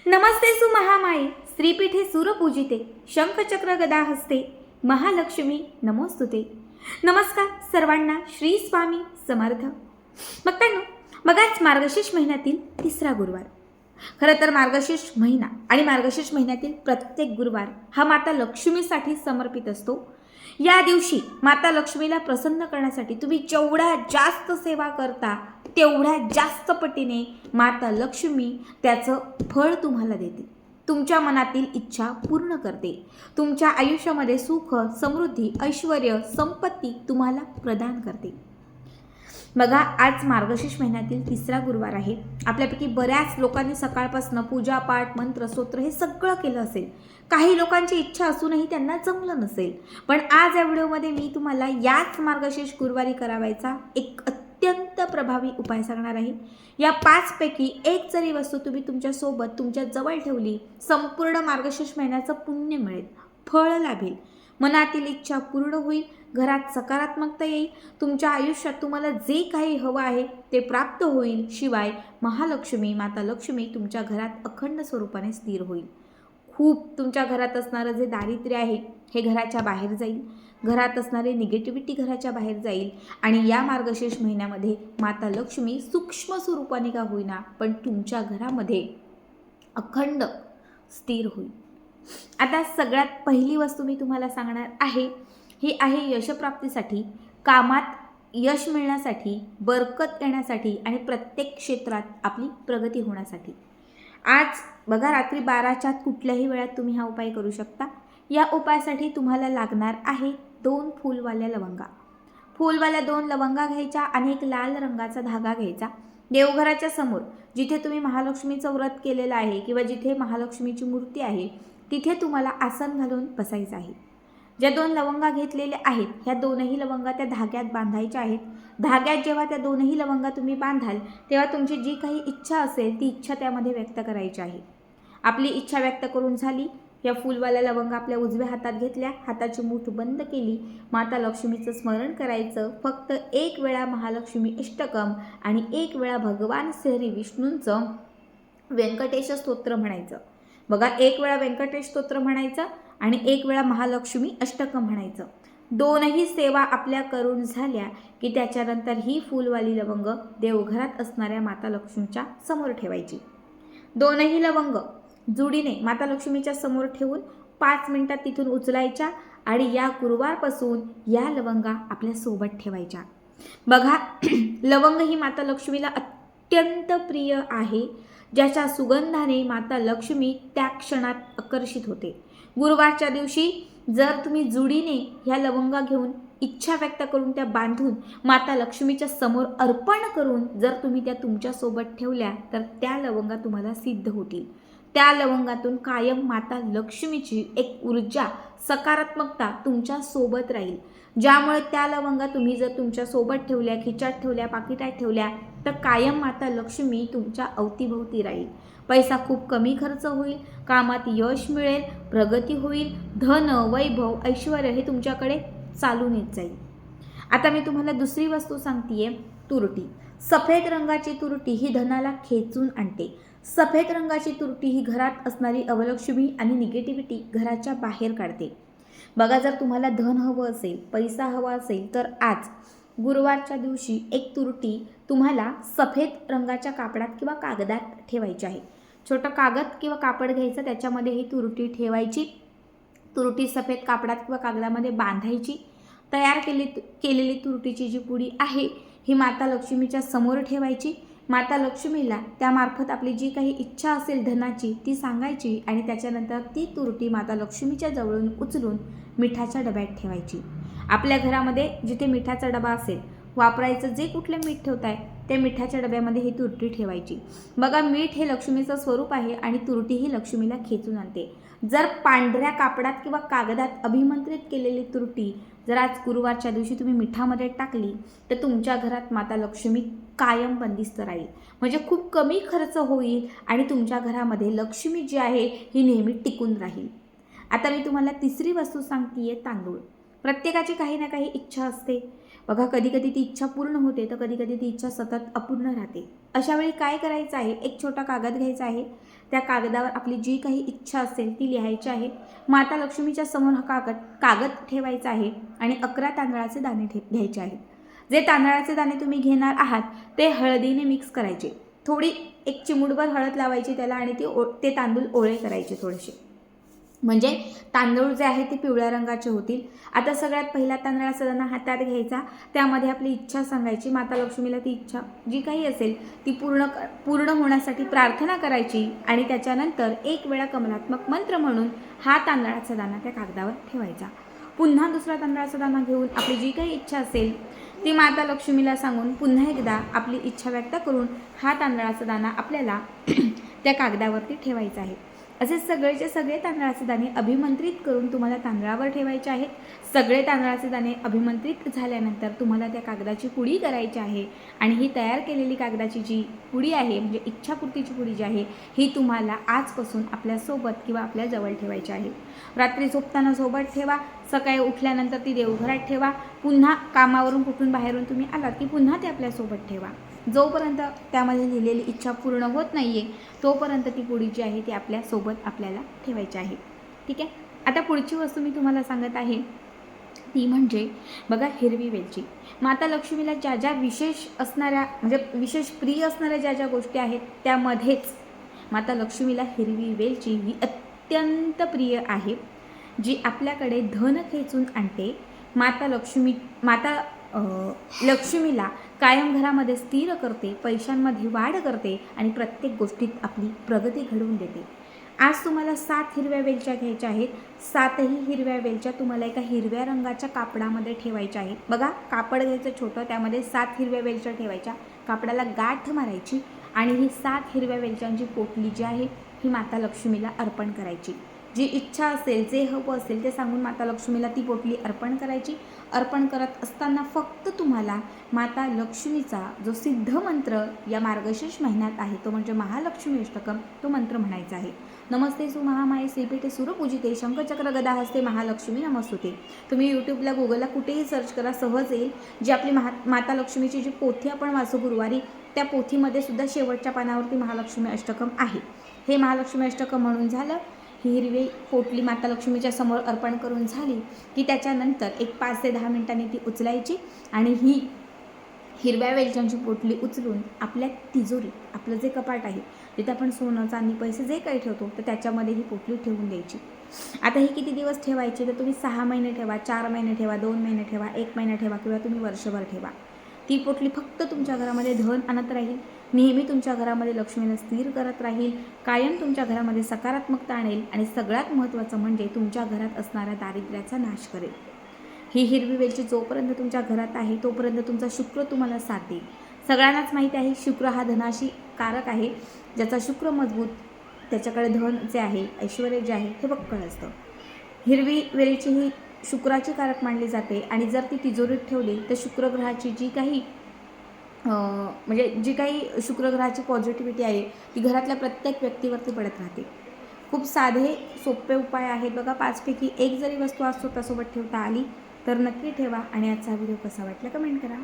नमस्ते सुमहामाये, श्रीपीठे सूरपूजिते, शंखचक्र गदा हस्ते, महालक्ष्मी नमोस्तुते. नमस्कार सर्वांना, श्री स्वामी समर्थ. बघाच मार्गशीर्ष महिन्यातील तिसरा गुरुवार. खरं तर मार्गशीर्ष महिना आणि मार्गशीर्ष महिन्यातील प्रत्येक गुरुवार हा माता लक्ष्मीसाठी समर्पित असतो. या दिवशी माता लक्ष्मीला प्रसन्न करण्यासाठी तुम्ही जेवढ्या जास्त सेवा करता तेवढ्या जास्त पटीने माता लक्ष्मी त्याचं फळ तुम्हाला देते, तुमच्या मनातील इच्छा पूर्ण करते, तुमच्या आयुष्यामध्ये सुख, समृद्धी, ऐश्वर, संपत्ती तुम्हाला प्रदान करते. बघा, आज मार्गशीर्ष महिन्यातील तिसरा गुरुवार आहे. आपल्यापैकी बऱ्याच लोकांनी सकाळपासून पूजापाठ, मंत्र, स्तोत्र हे सगळं केलं असेल. काही लोकांची इच्छा असूनही त्यांना जमलं नसेल. पण आज या व्हिडिओमध्ये मी तुम्हाला याच मार्गशीर्ष गुरुवारी करावायचा एक अत्यंत प्रभावी उपाय सांगणार आहे. या 5 पैकी एक जरी वस्तू तुम्ही तुमच्यासोबत तुमच्या जवळ ठेवली, संपूर्ण मार्गशीर्ष महिन्याचं पुण्य मिळेल, फळ लाभेल, मनातील इच्छा पूर्ण होईल, घरात सकारात्मकता येईल, तुमच्या आयुष्यात तुम्हाला जे काही हवं आहे ते प्राप्त होईल. शिवाय महालक्ष्मी, माता लक्ष्मी तुमच्या घरात अखंड स्वरूपाने स्थिर होईल. खूप तुमच्या घरात असणारं जे दारिद्र्य आहे हे घराच्या बाहेर जाईल, घरात असणारे निगेटिव्हिटी घराच्या बाहेर जाईल आणि या मार्गशीर्ष महिन्यामध्ये माता लक्ष्मी सूक्ष्म स्वरूपाने का होईना पण तुमच्या घरामध्ये अखंड स्थिर होईल. आता सगळ्यात पहिली वस्तू मी तुम्हाला सांगणार आहे, ही आहे यशप्राप्तीसाठी, कामात यश मिळण्यासाठी, बरकत येण्यासाठी आणि प्रत्येक क्षेत्रात आपली प्रगती होण्यासाठी. आज बघा, रात्री 12च्या कुठल्याही वेळात तुम्ही हा उपाय करू शकता. या उपायासाठी तुम्हाला लागणार आहे 2 फुलवाल्या लवंगा. फुलवाल्या 2 लवंगा घ्यायच्या आणि एक लाल रंगाचा धागा घ्यायचा. देवघराच्या समोर जिथे तुम्ही महालक्ष्मीचं व्रत केलेलं आहे किंवा जिथे महालक्ष्मीची मूर्ती आहे तिथे तुम्हाला आसन घालून बसायचं आहे. ज्या 2 लवंगा घेतलेल्या आहेत ह्या 2ही लवंगा त्या धाग्यात बांधायच्या आहेत. धाग्यात जेव्हा त्या 2ही लवंगा तुम्ही बांधाल तेव्हा तुमची जी काही इच्छा असेल ती इच्छा त्यामध्ये व्यक्त करायची आहे. आपली इच्छा व्यक्त करून झाली. या फुलवाल्या लवंगा आपल्या उजव्या हातात घेतल्या, हाताची मूठ बंद केली, माता लक्ष्मीचं स्मरण करायचं. फक्त एक वेळा महालक्ष्मी अष्टकम आणि एक वेळा भगवान श्री विष्णूंचं व्यंकटेश स्तोत्र म्हणायचं. बघा, एक वेळा व्यंकटेश स्तोत्र म्हणायचं आणि एक वेळा महालक्ष्मी अष्टकम म्हणायचं. 2ही सेवा आपल्या करून झाल्या की त्याच्यानंतर ही फुलवाली लवंग देवघरात असणाऱ्या माता लक्ष्मीच्या समोर ठेवायची. 2ही लवंग जुडीने माता लक्ष्मीच्या समोर ठेवून 5 मिनिटात तिथून उचलायच्या आणि या गुरुवारपासून या लवंगा आपल्या सोबत ठेवायच्या. बघा, लवंग ही माता लक्ष्मीला अत्यंत प्रिय आहे, ज्याच्या सुगंधाने माता लक्ष्मी त्या क्षणात आकर्षित होते. गुरुवारच्या दिवशी जर तुम्ही जुडीने ह्या लवंगा घेऊन इच्छा व्यक्त करून त्या बांधून माता लक्ष्मीच्या समोर अर्पण करून जर तुम्ही त्या तुमच्यासोबत ठेवल्या तर त्या लवंगा तुम्हाला सिद्ध होतील. त्या लवंगातून कायम माता लक्ष्मीची एक ऊर्जा, सकारात्मकता तुमच्या सोबत राहील. ज्यामुळे त्या लवंगा तुम्ही जर तुमच्या सोबत ठेवल्या, खिचात ठेवल्या, पाकिटात ठेवल्या तर कायम माता लक्ष्मी तुमच्या अवतीभोवती राहील. पैसा खूप कमी खर्च होईल, कामात यश मिळेल, प्रगती होईल, धन, वैभव, ऐश्वर हे तुमच्याकडे चालून येत जाईल. आता मी तुम्हाला दुसरी वस्तू सांगतेय, तुरटी. सफेद रंगाची तुरटी ही धनाला खेचून आणते. सफेद रंगाची तुरटी ही घरात असणारी अवलक्ष्मी आणि निगेटिव्हिटी घराच्या बाहेर काढते. बघा, जर तुम्हाला धन हवं असेल, पैसा हवा असेल तर आज गुरुवारच्या दिवशी एक तुरटी तुम्हाला सफेद रंगाच्या कापडात किंवा कागदात ठेवायची आहे. छोटं कागद किंवा कापड घ्यायचं, त्याच्यामध्ये ही तुरटी ठेवायची. तुरटी सफेद कापडात किंवा कागदामध्ये बांधायची. तयार केलेली तुरटीची जी पुडी आहे ही माता लक्ष्मीच्या समोर ठेवायची. माता लक्ष्मीला त्यामार्फत आपली जी काही इच्छा असेल धनाची ती सांगायची आणि त्याच्यानंतर ती तुरटी माता लक्ष्मीच्या जवळून उचलून मिठाच्या डब्यात ठेवायची. आपल्या घरामध्ये जिथे मिठाचा डबा असेल, वापरायचं जे कुठलं मीठ ठेवताय त्या मिठाच्या डब्यामध्ये ही तुरटी ठेवायची. बघा, मीठ हे लक्ष्मीचं स्वरूप आहे आणि तुरटी ही लक्ष्मीला खेचून आणते. जर पांढऱ्या कापडात किंवा कागदात अभिमंत्रित केलेली तुरटी जर आज गुरुवारच्या दिवशी तुम्ही मिठामध्ये टाकली तर तुमच्या घरात माता लक्ष्मी कायम बंदिस्त राहील. म्हणजे खूप कमी खर्च होईल आणि तुमच्या घरामध्ये लक्ष्मी जी आहे ही नेहमी टिकून राहील. आता मी तुम्हाला तिसरी वस्तू सांगतेय, तांदूळ. प्रत्येकाची काही ना काही इच्छा असते. बघा, कधी कधी ती इच्छा पूर्ण होते तर कधी कधी ती इच्छा सतत अपूर्ण राहते. अशा वेळी काय करायचं आहे, एक छोटा कागद घ्यायचा आहे, त्या कागदावर आपली जी काही इच्छा असेल ती लिहायची आहे. माता लक्ष्मीच्या समोर हा कागद ठेवायचा आहे आणि 11 तांदळाचे दाणे घ्यायचे आहेत. जे तांदळाचे दाणे तुम्ही घेणार आहात ते हळदीने मिक्स करायचे. थोडी एक चिमूटभर हळद लावायची त्याला आणि ते तांदूळ ओळे करायचे थोडेसे, म्हणजे तांदूळ जे आहे ते पिवळ्या रंगाचे होतील. आता सगळ्यात पहिला तांदळाचा दाणा हातात घ्यायचा, त्यामध्ये आपली इच्छा सांगायची. माता लक्ष्मीला ती इच्छा जी काही असेल ती पूर्ण होण्यासाठी प्रार्थना करायची आणि त्याच्यानंतर एक वेळा कमलात्मक मंत्र म्हणून हा तांदळाचा दाणा त्या कागदावर ठेवायचा. पुन्हा दुसरा तांदळाचा दाणा घेऊन आपली जी काही इच्छा असेल ती माता लक्ष्मीला सांगून पुन्हा एकदा आपली इच्छा व्यक्त करून हा तांदळाचा दाणा आपल्याला त्या कागदावरती ठेवायचा आहे. असे सगळेचे सगळे तांदळाचे दाणे अभिमंत्रित करून तुम्हाला तांदळावर ठेवायचे आहेत. सगळे तांदळाचे दाणे अभिमंत्रित झाल्यानंतर तुम्हाला त्या कागदाची पुडी करायची आहे आणि ही तयार केलेली कागदाची जी पुडी आहे म्हणजे इच्छापूर्तीची पुडी जी आहे ही तुम्हाला आजपासून आपल्यासोबत किंवा आपल्या जवळ ठेवायची आहे. रात्री झोपताना सोबत ठेवा, सकाळी उठल्यानंतर ती देवघरात ठेवा, पुन्हा कामावरून कुठून बाहेरून तुम्ही आलात की पुन्हा ते आपल्यासोबत ठेवा. जोपर्यंत त्यामध्ये लिहिलेली इच्छा पूर्ण होत नाही आहे तोपर्यंत ती पुडी जी आहे ती आपल्यासोबत आपल्याला ठेवायची आहे. ठीक आहे. आता पुढची वस्तू मी तुम्हाला सांगत आहे ती म्हणजे बघा हिरवी वेलची. माता लक्ष्मीला ज्या ज्या विशेष असणाऱ्या म्हणजे विशेष प्रिय असणाऱ्या ज्या ज्या गोष्टी आहेत त्यामध्येच माता लक्ष्मीला हिरवी वेलची ही अत्यंत प्रिय आहे, जी आपल्याकडे धन खेचून आणते. माता लक्ष्मीला कायम घरामध्ये स्थिर करते, पैशांमध्ये वाढ करते आणि प्रत्येक गोष्टीत आपली प्रगती घडवून देते. आज तुम्हाला 7 हिरव्या वेलच्या घ्यायच्या आहेत. 7ही हिरव्या वेलच्या तुम्हाला एका हिरव्या रंगाच्या कापडामध्ये ठेवायच्या आहेत. बघा, कापड घ्यायचं छोटं, त्यामध्ये 7 हिरव्या वेलच्या ठेवायच्या, कापडाला गाठ मारायची आणि ही 7 हिरव्या वेलच्यांची पोटली जी आहे ही माता लक्ष्मीला अर्पण करायची. जी इच्छा असेल, जे हवं असेल ते सांगून माता लक्ष्मीला ती पोटली अर्पण करायची. अर्पण करत असताना फक्त तुम्हाला माता लक्ष्मीचा जो सिद्ध मंत्र या मार्गशीर्ष महिन्यात आहे तो म्हणजे महालक्ष्मी अष्टकम, तो मंत्र म्हणायचा आहे. नमस्ते सु महामाये श्रीपीठे सुरपूजिते शंखचक्र गदा हस्ते महालक्ष्मी नमस्तुते. तुम्ही यूट्यूबला गुगलला कुठेही सर्च करा, सहज येईल. जी आपली माता लक्ष्मीची जी पोथी आपण वाचू गुरुवारी, त्या पोथीमध्ये सुद्धा शेवटच्या पानावरती महालक्ष्मी अष्टकम आहे. हे महालक्ष्मी अष्टकम म्हणून झालं. ही हिरवी पोटली माता लक्ष्मीच्या समोर अर्पण करून झाली की त्याच्यानंतर एक 5 ते 10 मिनिटांनी ती उचलायची आणि ही हिरव्या वेलच्यांची पोटली उचलून आपल्या तिजोरी, आपलं जे कपाट आहे जिथे आपण सोनं चांदी पैसे जे काही ठेवतो तर त्याच्यामध्ये ही पोटली ठेवून द्यायची. आता ही किती दिवस ठेवायची तर तुम्ही 6 महिने ठेवा, 4 महिने ठेवा, 2 महिने ठेवा, 1 महिना ठेवा किंवा तुम्ही वर्षभर ठेवा. ती पोटली फक्त तुमच्या घरामध्ये धन आणत राहील, नेहमी तुमच्या घरामध्ये लक्ष्मीला स्थिर करत राहील, कायम तुमच्या घरामध्ये सकारात्मकता आणेल आणि सगळ्यात महत्त्वाचं म्हणजे तुमच्या घरात असणाऱ्या दारिद्र्याचा नाश करेल. ही हिरवी वेलची जोपर्यंत तुमच्या घरात आहे तोपर्यंत तुमचा शुक्र तुम्हाला साथ देईल. सगळ्यांनाच माहिती आहे शुक्र हा धनाशी कारक आहे. ज्याचा शुक्र मजबूत त्याच्याकडे धन जे आहे, ऐश्वर्य जे आहे हे बक्कळ असतं. हिरवी वेलची ही शुक्राची कारक मानली जाते आणि जर ती तिजोरीत ठेवली तर शुक्रग्रहाची जी काही शुक्रग्रहाची पॉझिटिव्हिटी आहे ती घरातल्या प्रत्येक व्यक्तीवरती पडत राहते. खूप साधे सोपे उपाय आहेत बघा. 5 पैकी 1 जरी वस्तू आज स्वतःसोबत ठेवता आली तर नक्की ठेवा आणि आजचा व्हिडिओ कसा वाटला कमेंट करा.